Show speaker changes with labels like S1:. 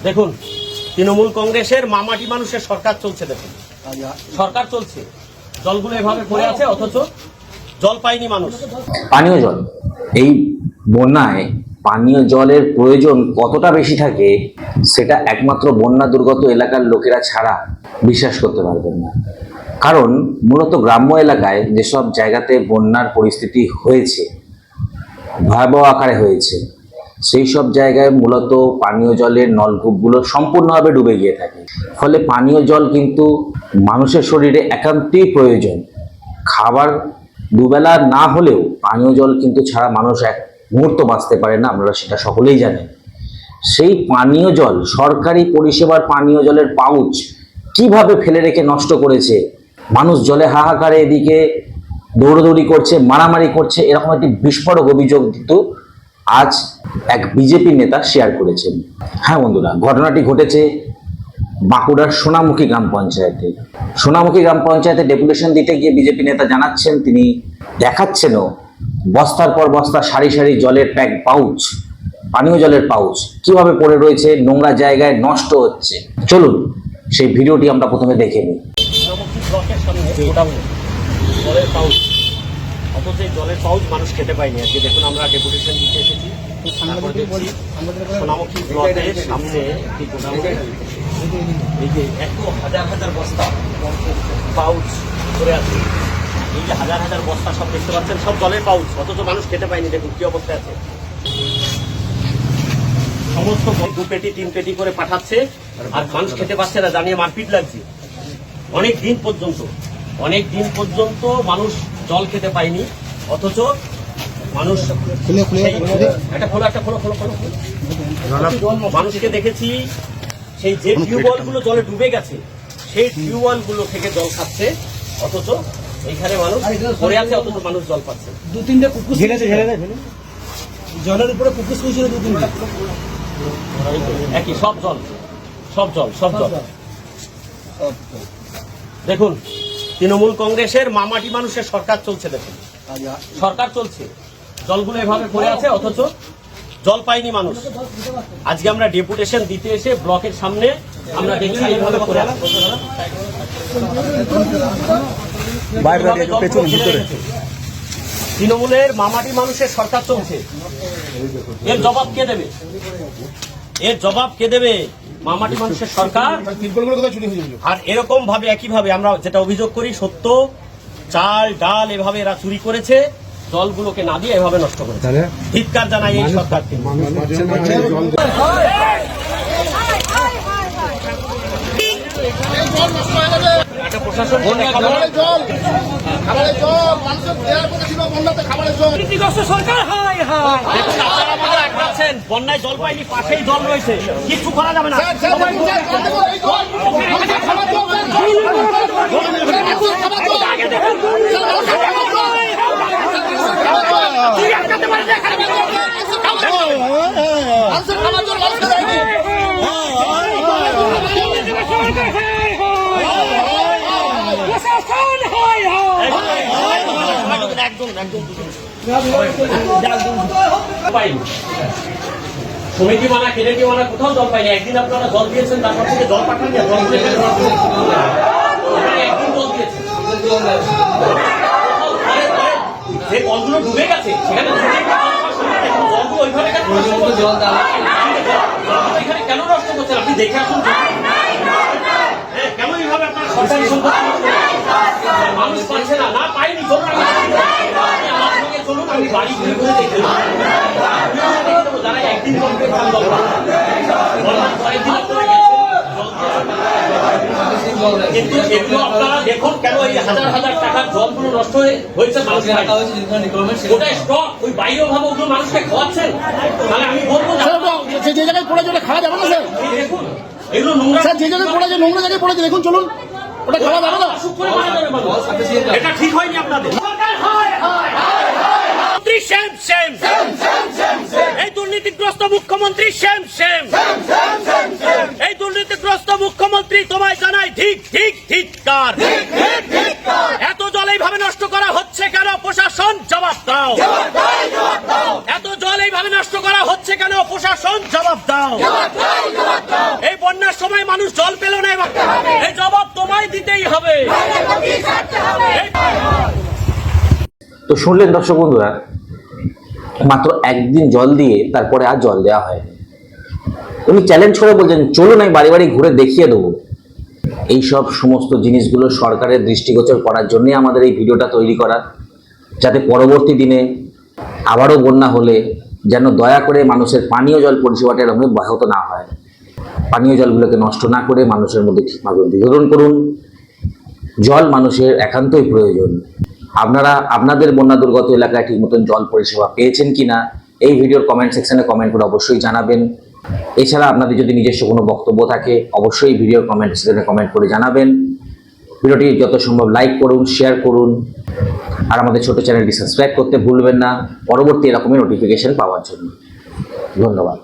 S1: দেখুন, তৃণমূল কংগ্রেসের মামাটি মানুষের সরকার চলছে। দেখুন, সরকার চলছে, জলগুলো এভাবে পড়ে আছে, অথচ জল পায়নি মানুষ।
S2: পানীয় জল, এই বন্যায় পানীয় জলের প্রয়োজন কতটা বেশি থাকে সেটা একমাত্র বন্যা দুর্গত এলাকার লোকেরা ছাড়া বিশ্বাস করতে পারবেন না। কারণ মূলত গ্রাম্য এলাকায় যেসব জায়গাতে বন্যার পরিস্থিতি হয়েছে, ভয়াবহ আকারে হয়েছে, সেই সব জায়গায় মূলত পানীয় জলের নলকূপগুলো সম্পূর্ণভাবে ডুবে গিয়ে থাকে। ফলে পানীয় জল কিন্তু মানুষের শরীরে একান্তই প্রয়োজন। খাবার দুবেলা না হলেও পানীয় জল কিন্তু ছাড়া মানুষ এক মুহূর্ত বাঁচতে পারে না, আপনারা সেটা সকলেই জানেন। সেই পানীয় জল, সরকারি পরিষেবার পানীয় জলের পাউচ কিভাবে ফেলে রেখে নষ্ট করেছে, মানুষ জলে হাহাকারে এদিকে দৌড়দৌড়ি করছে, মারামারি করছে, এরকম একটি বিস্ফোরক অভিযোগ কিন্তু আজ এক বিজেপি নেতা শেয়ার করেছেন। হ্যাঁ বন্ধুরা, ঘটনাটি ঘটেছে বাঁকুড়ার সোনামুখী গ্রাম পঞ্চায়েতে। সোনামুখী গ্রাম পঞ্চায়েতে ডেপুটেশন দিতে গিয়ে বিজেপি নেতা জানাচ্ছেন, তিনি দেখাচ্ছেনও বস্তার পর বস্তা সারি সারি জলের প্যাক পাউচ, পানীয় জলের পাউচ কিভাবে পড়ে রয়েছে, নোংরা জায়গায় নষ্ট হচ্ছে। চলুন সেই ভিডিওটি আমরা প্রথমে দেখে নিই।
S1: জলের পাউচ, অথচ এই জলের পাউচ মানুষ খেতে পায়নি। আজকে দেখুন, আমরা ডেপুটেশন দিতে এসেছি সোনামুখী ব্লকের সামনে একটি গোডাউনে, এই যে এত হাজার হাজার বস্তা পাউচ করে আছে, এই যে হাজার হাজার বস্তা সব দেখতে পাচ্ছেন, সব জলের পাউচ, অথচ মানুষ খেতে পায়নি। দেখুন কি অবস্থা আছে, সমস্ত 2 পেটি 3 পেটি করে পাঠাচ্ছে, আর মানুষ খেতে পাচ্ছে না, জানিয়ে মারপিট লাগছে। অনেক দিন পর্যন্ত মানুষ জল খেতে পায়নি, অথচ মানুষ মানুষকে দেখেছি সেই যে টিউবওয়েলগুলো জলে ডুবে গেছে, সেই টিউবওয়েলগুলো থেকে জল খাচ্ছে, অথচ এইখানে মানুষ পড়ে আছে, অথচ মানুষ জল পাচ্ছে।
S3: 2-3টে কুকুর জলের উপরে কুকুর শুয়েছিল, 2-3টে
S1: একই, সব জল। দেখুন, তৃণমূল কংগ্রেসের মামাটি মানুষের সরকার চলছে। দেখুন, সরকার চলছে, জলগুলো এভাবে পড়ে আছে, অথচ জল পায়নি মানুষ। আজকে আমরা ডেপুটেশন দিতে এসে ব্লকের সামনে আমরা দেখছি এইভাবে পড়ে আছে। তৃণমূলের মামাটি মানুষের সরকার চলছে, এর জবাব কে দেবে? মামাটি মানুষের সরকার। আর এরকম ভাবে একইভাবে আমরা যেটা অভিযোগ করি, সত্য চাল ডাল এভাবে এরা চুরি করেছে, জলগুলোকে না দিয়ে এভাবে নষ্ট করেছে। ধিক্কার জানাই এই সরকারকে। প্রশাসন বন্যায় জল পাইনি, পাশেই জল রয়েছে, কিছু করা যাবে না। সমিতি মানা, কেনেটি মানা, কোথাও জল পাইনি। একদিন আপনারা জল দিয়েছেন, তারপর থেকে জল পাঠান, একদিন জল দিয়েছেন, যে কলগুলো ডুবে গেছে সেখানে জলগুলো ওইভাবে এখানে কেন নষ্ট করছেন? আপনি দেখে আসুন, কেন এইভাবে আপনার সরকারি সম্পত্তি মানুষ পাচ্ছে না পায়নি। আমার সঙ্গে চলুন, আমি বাড়ি ঘুরে ঘুরে দেখে দেবো যারা একদিন জল পেয়েছেন, জল কয়েকদিন আপনারা গেছেন, কিন্তু এগুলো আপনারা দেখুন কেন এই হাজার হাজার টাকার জলগুলো নষ্ট হয়েছে। ওটাই স্টক, ওই বাইরেও ভাবে ওগুলো মানুষকে খাওয়াচ্ছেন। মানে আমি বলবো
S3: যে জায়গায় পড়ে যেটা খাওয়া যাবে না স্যার,
S1: দেখুন এগুলো নোংরা,
S3: যে জায়গায় পড়েছে নোংরা জায়গায় পড়েছে, দেখুন চলুন, ওটা খাওয়া যাবে না।
S1: এটা ঠিক হয়নি আপনাদের। এই দুর্নীতিগ্রস্ত মুখ্যমন্ত্রী এই দুর্নীতিগ্রস্ত মুখ্যমন্ত্রী, তোমায় জানাই ধিক্কার। এত জল এইভাবে নষ্ট করা হচ্ছে কেন? প্রশাসন জবাব দাও। এত জল এইভাবে নষ্ট করা হচ্ছে কেন? প্রশাসন জবাব দাও। এই বন্যার সময় মানুষ জল পেল না, এবার এই জবাব তোমায় দিতেই হবে।
S2: তো শুনলেন দর্শক বন্ধুরা, মাত্র একদিন জল দিয়ে তারপরে আর জল দেওয়া হয়নি। উনি চ্যালেঞ্জ করে বলছেন, চলুন আমি বাড়ি বাড়ি ঘুরে দেখিয়ে দেবো। এইসব সমস্ত জিনিসগুলো সরকারের দৃষ্টিগোচর করার জন্যই আমাদের এই ভিডিওটা তৈরি করা, যাতে পরবর্তী দিনে আবারও বন্যা হলে যেন দয়া করে মানুষের পানীয় জল পরিষেবাটা এরকম ব্যাহত না হয়। পানীয় জলগুলোকে নষ্ট না করে মানুষের মধ্যে ঠিকভাবে বিতরণ করুন। জল মানুষের একান্তই প্রয়োজন। আপনারা আপনাদের বন্যা দুর্গত এলাকায় ঠিক মতন জল পরিষেবা পেয়েছেন কিনা এই ভিডিওর কমেন্ট সেকশনে কমেন্ট করে অবশ্যই জানাবেন। এছাড়া আপনাদের যদি নিজস্ব কোনো বক্তব্য থাকে অবশ্যই ভিডিওর কমেন্ট সেকশনে কমেন্ট করে জানাবেন। ভিডিওটি যত সম্ভব লাইক করুন, শেয়ার করুন, আর আমাদের ছোট চ্যানেলটি সাবস্ক্রাইব করতে ভুলবেন না পরবর্তী এরকমই নোটিফিকেশন পাওয়ার জন্য। ধন্যবাদ।